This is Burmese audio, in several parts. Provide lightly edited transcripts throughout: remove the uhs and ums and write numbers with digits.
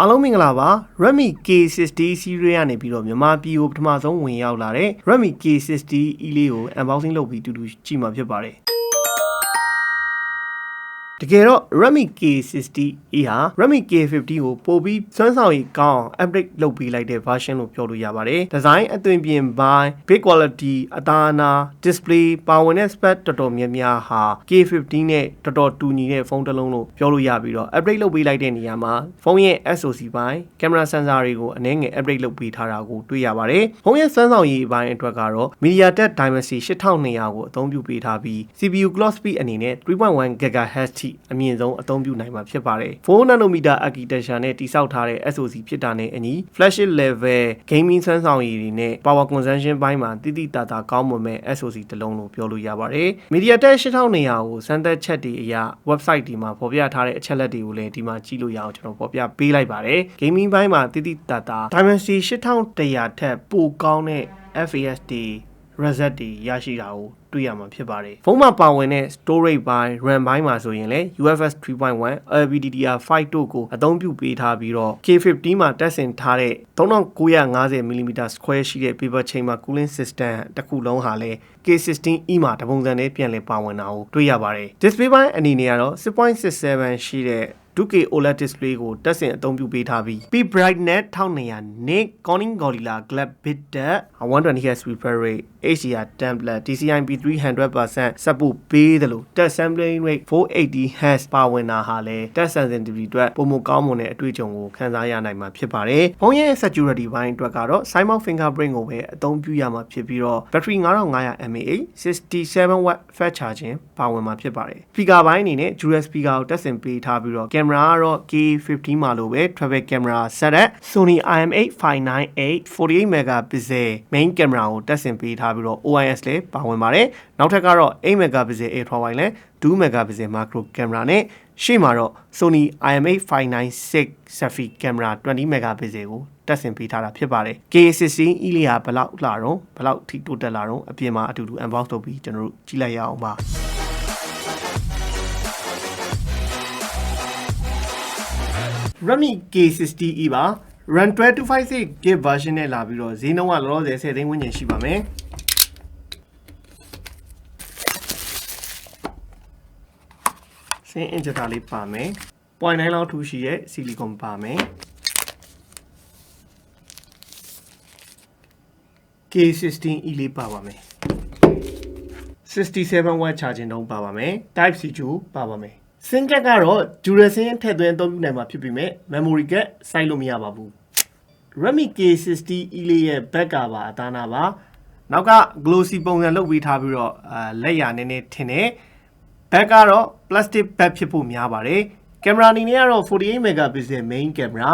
အားလုံးမင်္ဂလာပါ Redmi K60 series ကနေပြီးတော့မြန်မာပြည်ကိုပထမဆုံးဝင်ရောက်လာတဲ့ Redmi K60E လေးကို unboxing လုပ်ပြီးတူတူကြည့်မှာဖြစ်ပါတယ်တကယ်တော့ Redmi K60E ဟာ Redmi K50 ကိုပို့ပြီးစွမ်းဆောင်ရည်ကောင်း update လုပ်ပေးလိုက်တဲ့ version လို့ပြောလို့ရပါတယ်။ design အသွင်ပြင်ပိုင်း big quality အသားအနာ display ပါဝင်တဲ့ spec တော်တော်များများဟာ K50 နဲ့တော်တော်တူညီတဲ့ဖုန်းတစ်လုံးလို့ပြောလို့ရပြီးတော့ update လုပ်ပေးလိုက်တဲ့နေရာမှာဖုန်းရဲ့ SoC ပိုင်း camera sensor တွေကိုအနည်းငယ် update လုပ်ပေးထားတာကိုတွေ့ရပါတယ်။ဖုန်းရဲ့စွမ်းဆောင်ရည်ပိုင်းအတွက်ကတော့ MediaTek Dimensity 8200ကိုအသုံးပြုပေးထားပြီး CPU clock speed အနေနဲ့ 3.1 GHz အမြင့်ဆုံးအသုံးပြုနိုင်မှာဖြစ်ပါတယ်။ 4 nanometer architecture နဲ့တိစောက်ထားတဲ့ SoC ဖြစ်တာနဲ့အညီ flagship level gaming စွမ်းဆောင်ရည်တွေနဲ့ power consumption ဘိုင်းမှာတိတိတတ်တာကောင်းမွန်မဲ့ SoC တစ်လုံးလို့ပြောလို့ရပါတယ်။ MediaTek 8200ကိုစမ်းသပ်ချက်တွေအရ website ဒီမှာဖော်ပြထားတဲ့အချက်လက်တွေကိုလည်းဒီမှာကြည့်လို့ရအောင်ကျွန်တော်ဖော်ပြပေးလိုက်ပါတယ်။ gaming ဘိုင်းမှာတိတိတတ်တာ Dimensity 8100ထက်ပိုကောင်းတဲ့ FPS တွေ result တွေရရှိတာကိုတွေ့ရမှာဖြစ်ပါတယ်။ဖုန်းမှာပါဝင်တဲ့ storage ဘိုင်း RAM ဘိုင်းမှာဆိုရင်လည်း UFS 3.1 LPDDR5 တို့ကိုအသုံးပြုပေးထားပြီးတော့ K50 မှာတက်ဆင်ထားတဲ့ 3950mm square ရှိတဲ့ paper chamber cooling system တစ်ခုလုံးဟာလည်း K60E မှာတပုံစံနဲ့ပြန်လည်ပါဝင်တာကိုတွေ့ရပါတယ်။ display ဘိုင်းအနေနဲ့ကတော့ 6.67 ရှိတဲ့2K OLED display ကိုတက်ဆင်အသုံးပြုပေးထားပြီး peak brightness 1200 nit Corning Gorilla Glass Better 120Hz refresh rate HDR template DCI-P3 100% support ပေးတယ်လို့ touch sampling rate 480Hz ပါဝင်တာဟာလည်း touch sensitivity အတွက်ပုံမကောင်းမွန်တဲ့အတွေ့အကြုံကိုခန်းစားရနိုင်မှာဖြစ်ပါတယ်။ဖုန်းရဲ့ security ဘိုင်းအတွက်ကတော့ side mount fingerprint ကိုပဲအသုံးပြုရမှာဖြစ်ပြီးတော့ battery 5500 mAh 67W fast charging ပါဝင်မှာဖြစ်ပါတယ်။ speaker ဘိုင်းအနေနဲ့ dual speaker ကိုတက်ဆင်ပေးထားပြီးတော့ camera ကတော့ K50 မှာလိုပဲ travel camera setup Sony IM8598 48 megapixel main camera ကိုတက်ဆင်ပေးထားပြီးတော့ OIS လည်းပါဝင်ပါတယ်။နောက်ထပ်ကတော့8 megapixel ultra wide နဲ့2 megapixel macro camera နဲ့ရှေ့မှာတော့ Sony IM8596 selfie camera 20 megapixel ကိုတက်ဆင်ပေးထားတာဖြစ်ပါတယ်။ K60E လေးဟာဘယ်လောက်လာတော့ဘယ်လောက်ထိတိုးတက်လာတော့အပြင်မှာအတူတူ unbox လုပ်ပြီးကျွန်တော်တို့ကြည့်လိုက်ရအောင်ပါRedmi K60E ပါ RAM 1256GB version နဲ့လာပြီးတော့ဈေးနှုန်းကလောလောဆယ်10သိန်းဝန်းကျင်ရှိပါမယ်စင်းအင်ဂျက်တာလေးပါမယ် 0.9 လောက်ထူရှိရဲ့ဆီလီကွန်ပါမယ် K60E လေးပါပါမယ်67W charging တုံးပါပါမယ် Type C 2ပါပါမယ်စင်ကက်ကတော့ dual sim ထည့်သွင်းအသုံးပြုနိုင်မှာဖြစ်ပေမဲ့ memory ကစိုက်လို့မရပါဘူး Redmi K60E လေးရဲ့ back ကပါအသားနာပါနောက်က glossy ပုံစံလုပ်ပေးထားပြီးတော့လက်ရနည်းနည်းထင်တယ် back ကတော့ plastic back ဖြစ်ဖို့များပါတယ် camera အနေနဲ့ကတော့48 megapixel main camera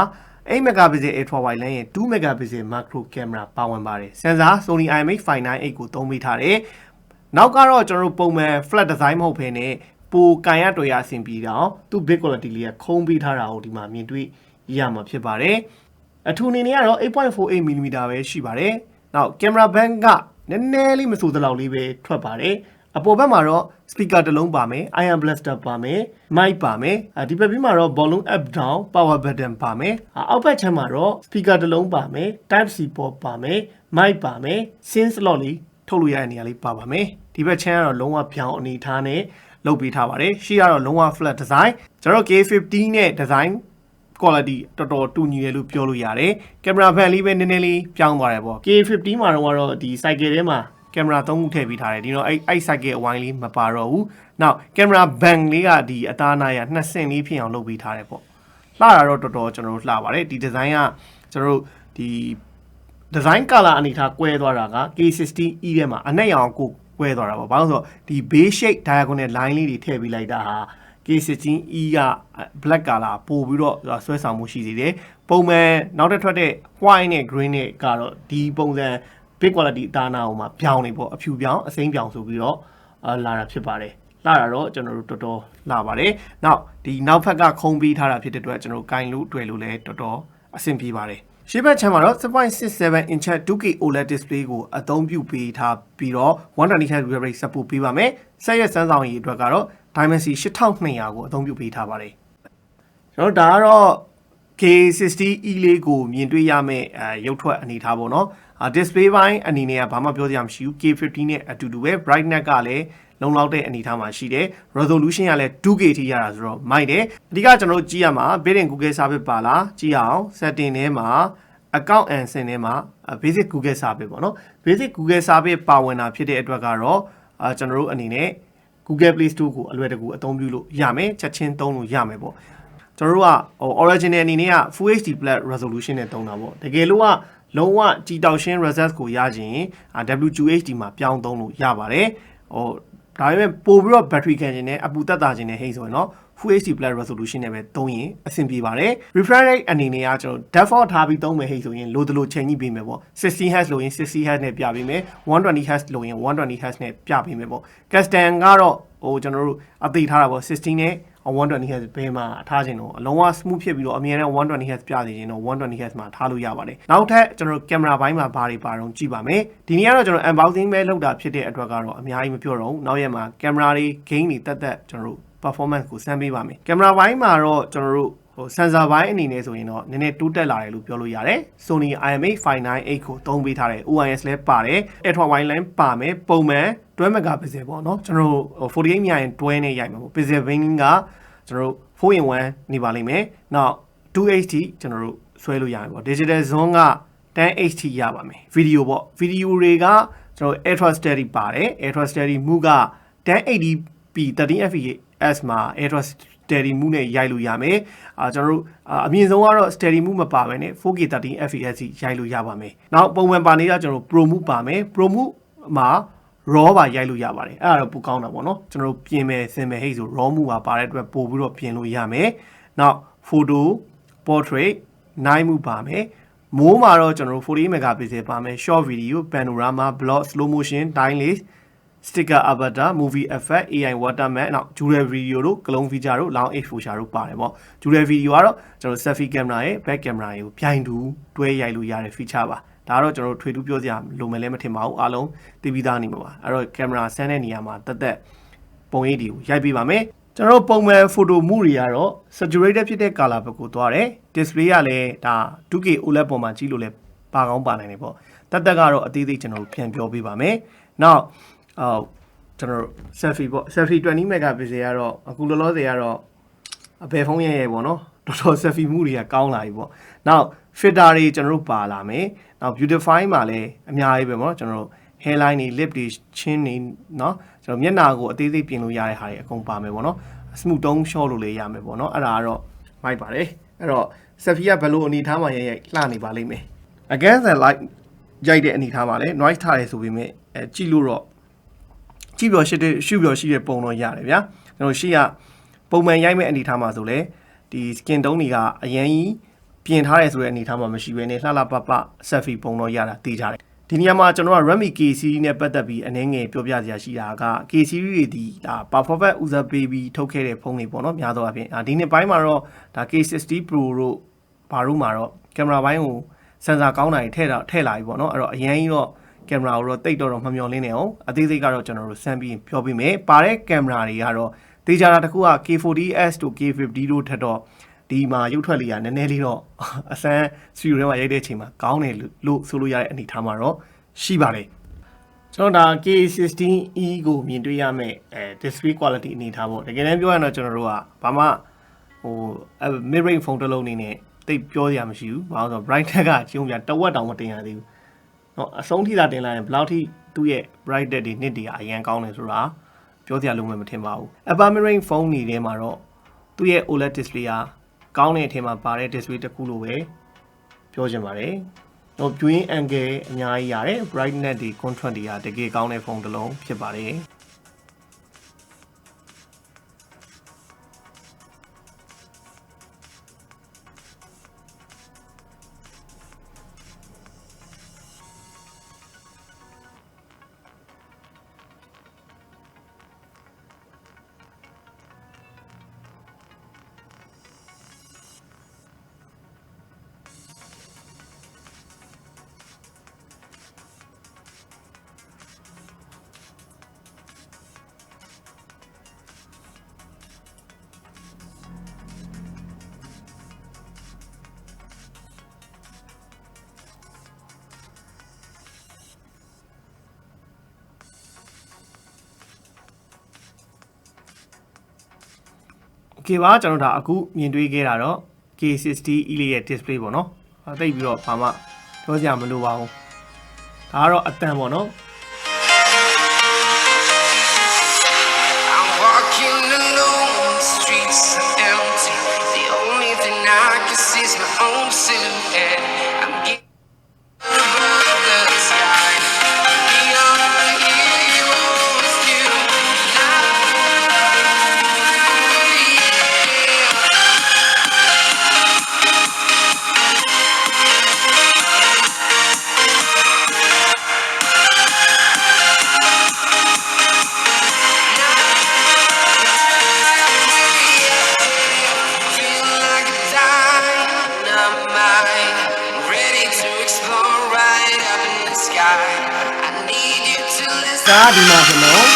8 megapixel ultra wide lens ရဲ့2 megapixel macro camera ပါဝင်ပါတယ် sensor Sony IM8598 ကိုသုံးပေးထားတယ်နောက်ကတော့ကျွန်တော်တို့ပုံမှန် flat design မဟုတ်ဘဲနဲ့ပိုကန်ရတွေ့ရအဆင်ပြေတော့သူ big quality လေးကခုံးပေးထားတာကိုဒီမှာမြင်တွေ့ရမှာဖြစ်ပါတယ်အထူအနေနဲ့ကတော့ 8.48mm ပဲရှိပါတယ်နောက် camera bank ကနည်းနည်းလေးမဆိုသလောက်လေးပဲထွက်ပါတယ်အပေါ်ဘက်မှာတော့ speaker တစ်လုံးပါမယ် iron blaster ပါမယ် mic ပါမယ်ဒီဘက်ပြီးမှာတော့ volume up down power button ပါမယ်အောက်ဘက်ချမ်းမှာတော့ speaker တစ်လုံးပါမယ် type C port ပါမယ် mic ပါမယ် SIM slot လေးထုတ်လို့ရတဲ့နေရာလေးပါပါမယ်ဒီဘက်ချမ်းကတော့လုံးဝပြောင်းအနေထားနဲ့လုပ်ပေးထားပါတယ်ရှေ့ကတော့လုံးဝ flat design ကျွန်တော် K50 နဲ့ design quality တော်တော်တူညီတယ်လို့ပြောလို့ရတယ် camera band လေးပဲနည်းနည်းလေးပြောင်းသွားတယ်ပေါ့ K50 မှာတော့ဒီ cycle ထဲမှာ camera 3ခုထည့်ပေးထားတယ်ဒီတော့အဲ့ cycle အဝိုင်းလေးမပါတော့ဘူးနောက် camera band လေးကဒီအသားနာရ2ဆင့်လေးဖြစ်အောင်လုပ်ပေးထားတယ်ပေါ့လှတာတော့တော်တော်ကျွန်တော်တို့လှပါတယ်ဒီ design ကကျွန်တော်တို့ဒီ design color အနေထားကွဲသွားတာက K60E ထဲမှာအနက်ရောင်ကိုကွဲသွားတာပေါ့ဘာလို့ဆိုတော့ဒီ base shape diagonal line လေးတွေထည့်ပေးလိုက်တာဟာ K60E က black color ပို့ပြီးတော့ဆွဲဆောင်မှုရှိစေတယ်ပုံမှန်နောက်ထပ်ထွက်တဲ့ white နဲ့ green နဲ့ကတော့ဒီပုံစံ big quality အသားနာအောင်မှာပြောင်းနေပေါ့အဖြူပြောင်းအစိမ်းပြောင်းဆိုပြီးတော့လာတာဖြစ်ပါတယ်လာတာတော့ကျွန်တော်တို့တော်တော်လာပါတယ်နောက်ဒီနောက်ဖက်ကခုံးပေးထားတာဖြစ်တဲ့အတွက်ကျွန်တော်တို့ကင်လို့တွေ့လို့လည်းတော်တော်အဆင်ပြေပါတယ်ရှေ့ဘက်ချမ်းမှာတော့ 6.67 inch 2K OLED display ကိုအသုံးပြုပေးထားပြီးတော့ 120Hz refresh rate support ပေးပါမယ်ဆက်ရက်စမ်းဆောင်ရည်အတွက်ကတော့ Dimensity 8200ကိုအသုံးပြုပေးထားပါတယ်ကျွန်တော်ဒါကတော့ K60E လေးကိုမြင်တွေ့ရမယ့်ရုပ်ထွက်အနေထားပေါ့နော်display ဘိုင်းအနေနဲ့ကဘာမှပြောစရာမရှိဘူး K50 နဲ့အတူတူပဲ brightness ကလည်းလုံလောက်တဲ့အနေထားမှာရှိတယ် resolution ကလည်း 2K ထိရတာဆိုတော့မိုက်တယ်အဓိကကျွန်တော်တို့ကြည့်ရမှာ built-in Google service ပါလားကြည့်အောင် setting ထဲမှာ account and sin ထဲမှာ basic Google service ပေါ့နော် basic Google service ပါဝင်တာဖြစ်တဲ့အတွက်ကတော့ကျွန်တော်တို့အနေနဲ့ Google Play Store ကိုအလွယ်တကူအသုံးပြုလို့ရမယ်ချက်ချင်းသုံးလို့ရမယ်ပေါ့ကျွန်တော်တို့က original အနေနဲ့က Full HD Plus resolution နဲ့သုံးတာပေါ့တကယ်လို့ကလုံးဝကြည်တောက်ရှင်း result ကိုရခြင်း WQHD မှာပြောင်းသုံးလို့ရပါတယ်ဒါပေမဲ့ပို့ပြီးတော့ battery ခံခြင်းနဲ့အပူတက်တာခြင်းနဲ့ဟိတ်ဆိုရင်တော့ Full HD Plus resolution နဲ့ပဲသုံးရင်အဆင်ပြေပါတယ် refresh rate အနေနဲ့ကကျွန်တော် default ထားပြီးသုံးမယ်ဟိတ်ဆိုရင်လိုတလို့ချိန်ကြည့်ပေးမယ်ပေါ့ 60Hz လို့ရင် 60Hz နဲ့ပြပေးမယ် 120Hz လို့ရင် 120Hz နဲ့ပြပေးမယ်ပေါ့ custom ကတော့ကျွန်တော်တို့အသိထားတာပေါ့60နဲ့120Hz ဘယ်မှာထားခြင်းတော့အလုံးဝ smooth ဖြစ်ပြီးတော့အမြဲတမ်း 120Hz ပြနေခြင်းတော့ 120Hz မှာထားလို့ရပါတယ်နောက်ထပ်ကျွန်တော်တို့ကင်မရာဘိုင်းမှာဘာတွေပါတော့ကြည့်ပါမယ်ဒီနေ့ကတော့ကျွန်တော် unboxing ပဲလုပ်တာဖြစ်တဲ့အတွက်ကတော့အများကြီးမပြောတော့ဘူးနောက်ရက်မှာကင်မရာတွေ gain တွေတက်ကျွန်တော်တို့ performance ကိုစမ်းပေးပါမယ်ကင်မရာဘိုင်းမှာတော့ကျွန်တော်တို့sensor ဘိုင်းအနေနဲ့ဆိုရင်တော့နည်းနည်းတိုးတက်လာတယ်လို့ပြောလို့ရတယ် Sony IMX598 ကိုသုံးပေးထားတယ် OIS လည်းပါတယ် Ultra Wide လည်းပါမယ်ပုံမှန်12 megapixel ပေါ့နော်ကျွန်တော်တို့48မြင်တွဲနဲ့ရိုက်မှာပေါ့ pixel binding ကကျွန်တော်တို့4-in-1နေပါလိမ့်မယ်နောက် 2HD ကျွန်တော်တို့ဆွဲလို့ရမယ်ပေါ့ digital zoom က 10HD ရပါမယ် video ပေါ့ video တွေကကျွန်တော် ultra steady ပါတယ် ultra steady မှုက 1080p 13fps မှာ ultra steady မှုနဲ့ရိုက်လို့ရမယ်ကျွန်တော်တို့အမြင့်ဆုံးကတော့ steady မှုမပါဘဲနဲ့ 4K 13fps ရိုက်လို့ရပါမယ်နောက်ပုံမှန်ပါနေတာကျွန်တော် pro မှုပါမယ် pro မှုမှာraw ပါရိုက်လို့ရပါတယ်အဲ့ဒါတော့ပိုကောင်းတာပေါ့နော်ကျွန်တော်တို့ပြင်မယ်ဆင်မယ်ဟိတ်ဆို raw မှုပါတဲ့အတွက်ပို့ပြီးတော့ပြင်လို့ရမယ်နောက် photo portrait night မှုပါမယ်မိုးမှာတော့ကျွန်တော်တို့48 megapixel ပါမယ် short video panorama blog slow motion time lapse sticker avatar movie effect AI watermark နောက် dual video တို့ clone feature တို့ long exposure တို့ပါတယ်ပေါ့ dual video ကတော့ကျွန်တော် selfie camera ရဲ့ back camera ကိုပြိုင်တူတွဲရိုက်လို့ရတဲ့ feature ပါဒါတော့ကျွန်တော်တို့ထွေထူးပြောစရာလိုမယ်လည်းမထင်ပါဘူးအားလုံးသိပြီးသားနေမှာပါအဲ့တော့ကင်မရာဆန်းတဲ့နေရာမှာတက်ပုံရိပ်တွေကိုရိုက်ပေးပါမယ်ကျွန်တော်တို့ပုံမှန် photo မှုတွေကတော့ saturated ဖြစ်တဲ့ color ဘက်ကိုသွားတယ် display ကလည်းဒါ 2K OLED ပေါ်မှာကြည့်လို့လည်းပါကောင်းပါနိုင်တယ်ပေါ့တက်ကတော့အသေးသေးကျွန်တော်တို့ပြန်ပြောပေးပါမယ်နောက်ကျွန်တော်တို့ selfie ပေါ့ selfie 20 megapixel ကတော့အခုလောလောဆယ်ကတော့အဘယ်ဖုန်းရဲ့ပေါ့နော်တော်တော် selfie မှုတွေကကောင်းလာပြီပေါ့နောက် filter တွေကျွန်တော်တို့ပါလာမယ်နောက် beautify မှာလည်းအများကြီးပဲပေါ့ကျွန်တော်တို့ hairline တွေ lip တွေချင်းတွေเนาะကျွန်တော်မျက်နှာကိုအသေးသေးပြင်လို့ရတဲ့ဟာတွေအကုန်ပါမယ်ပေါ့နော် smooth tone shot လို့လည်းရမယ်ပေါ့နော်အဲ့ဒါကတော့မိုက်ပါတယ်အဲ့တော့ selfie ကဘယ်လိုအနေထားမှာရိုက်လှနေပါလိမ့်မယ် against the light ရိုက်တဲ့အနေထားမှာလည်း noise ထားတယ်ဆိုပေမဲ့ကြည့်လို့တော့ကြည့်ပြောရှုပြောရှိတဲ့ပုံတော့ရတယ်ဗျာကျွန်တော်ရှေ့ကပုံမှန်ရိုက်မဲ့အနေထားမှာဆိုလဲဒီ skin tone တွေကအရင်ကြီးပြင်ထားတယ်ဆိုတဲ့အနေထားမှာမရှိဘဲနဲ့လှလှပပ selfie ပုံတော့ရတာသိကြတယ်ဒီနေရာမှာကျွန်တော်က Redmi K60 နဲ့ပတ်သက်ပြီးအနည်းငယ်ပြောပြစရာရှိတာက K60 တွေဒီဒါ performance ဦးစားပေးပြီးထုတ်ခဲ့တဲ့ဖုန်းတွေပေါ့နော်များသောအားဖြင့်ဒီနှစ်ပိုင်းမှာတော့ဒါ K60 Pro တို့ဘာလို့မှာတော့ကင်မရာဘိုင်းကိုစင်ဆာကောင်းတာတွေထည့်လာပြီပေါ့နော်အဲ့တော့အရင်ကြီးတော့ကင်မရာကိုတော့တိတ်တော့မမျောလင်းနေအောင်အသေးစိတ်ကတော့ကျွန်တော်တို့စမ်းပြီးပြောပြမယ်ပါတဲ့ကင်မရာတွေကတော့တေချာတာတစ်ခုက K40S တို့ K50 တို့ထက်တော့ဒီမှာရုပ်ထွက်လေးကနည်းနည်းလေးတော့အစမ်းစီရိုထဲမှာရိုက်တဲ့အချိန်မှာကောင်းတယ်လို့ဆိုလို့ရတဲ့အနေထားမှာတော့ရှိပါတယ်ကျွန်တော်ဒါ K60E ကိုမြင်တွေ့ရမယ့်display quality အနေထားပေါ့တကယ်တမ်းပြောရရင်တော့ကျွန်တော်တို့ကဘာမှmid range ဖုန်းတစ်လုံးအနေနဲ့တိတ်ပြောရမရှိဘူးဘာလို့ဆိုတော့ brightness ကကျုံပြတဝက်တောင်မတင်ရသေးဘူးเนาะအဆုံးထိသာတင်လိုက်ရင်ဘယ်လောက်ထိသူ့ရဲ့ brightness တွေနှစ်တွေကအရင်ကောင်းတယ်ဆိုတာပြောစရာလုံးဝမထင်ပါဘူး upper mid range ဖုန်းတွေထဲမှာတော့သူ့ရဲ့ OLED display ကကောင်းတဲ့အထင်မှာပါတဲ့ display တစ်ခုလို့ပဲပြောချင်ပါတယ်တော့ viewing angle အများကြီးရတယ် brightness တွေ contrast တွေကတကယ်ကောင်းတဲ့ဖုန်းတစ်လုံးဖြစ်ပါတယ် Okay ပါကျွန်တော်ဒါအခုမြင်တွေ့ခဲ့တာတော့ K60E လေးရဲ့ display ပေါ့နော်တိတ်ပြီးတော့ဘာမှပြောစရာမလိုပါဘူးဒါကတော့အတန်ပေါ့နော်ကားဒီမှာဆိုတော့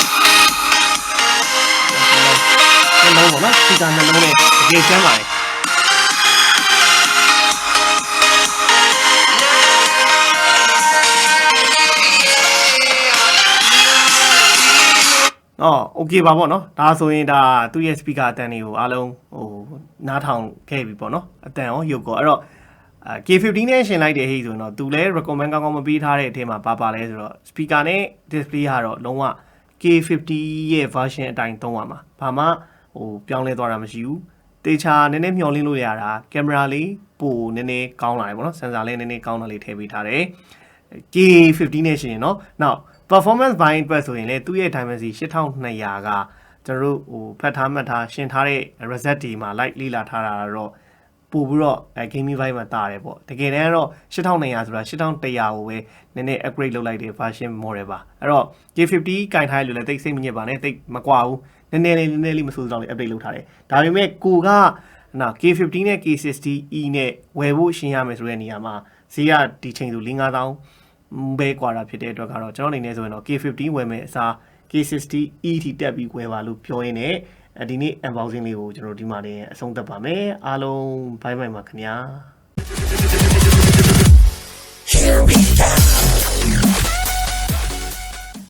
နှလုံးပေါ့နော်ဒီကနှလုံးနဲ့တကယ်ကျမ်းပါတယ်โอเคပါပေါ့နော်ဒါဆိုရင်ဒါသူ့ရဲ့ speaker အတန်တွေကိုအားလုံးနားထောင်ခဲ့ပြီပေါ့နော်အတန်ရောရုပ်ကောအဲ့တော့K50 နဲ့ရှင်လိုက်တဲ့ဟိဆိုရင်တော့သူလည်း recommend ကောင်းကောင်းမပေးထားတဲ့အထက်မှာပါလဲဆိုတော့ speaker နဲ့ display ကတော့လုံးဝ K50 ရဲ့ version အတိုင်းသုံးရမှာဘာမှပြောင်းလဲသွားတာမရှိဘူးတေချာနည်းနည်းမျှော်လင့်လို့ရတာကင်မရာလေးပိုနည်းနည်းကောင်းလာတယ်ပေါ့နော် sensor လေးနည်းနည်းကောင်းလာလေးထည့်ပေးထားတယ် K50 နဲ့ရှင်เนาะ now performance buying အတွက်ဆိုရင်လည်းသူ့ရဲ့ Dimensity 8200ကကျွန်တော်တို့ဖတ်ထားမှတ်ထားရှင်းထားတဲ့ reset တွေမှာ light လေးလာထားတာတော့ပို့ပြီးတော့gaming vibe မှာတာတယ်ပေါ့တကယ်တမ်းတော့8200ဆိုတာ8100ကိုပဲနည်းနည်း upgrade လုပ်လိုက်တဲ့ version model ပါအဲ့တော့ K50 ကင်ထားရလို့လည်းတိတ်စိတ်မညစ်ပါနဲ့တိတ်မကွာဘူးနည်းနည်းလေးမဆိုးတော့လေး update လုပ်ထားတယ်ဒါပေမဲ့ကိုကနော် K50 နဲ့ K60E နဲ့ဝယ်ဖို့ရှင်းရမယ်ဆိုတဲ့နေရာမှာဈေးကဒီချိန်ဆို 4-5000ပဲကွာတာဖြစ်တဲ့အတွက်ကတော့ကျွန်တော်အနေနဲ့ဆိုရင်တော့ K50 ဝယ်မယ်အစား K60E ထိတက်ပြီးဝယ်ပါလို့ပြောရင်းနဲ့ဒီနေ့ unboxing လေးကိုကျွန်တော်ဒီမှာနေအဆုံးသတ်ပါမယ်အားလုံး bye bye ပါခင်ဗျာ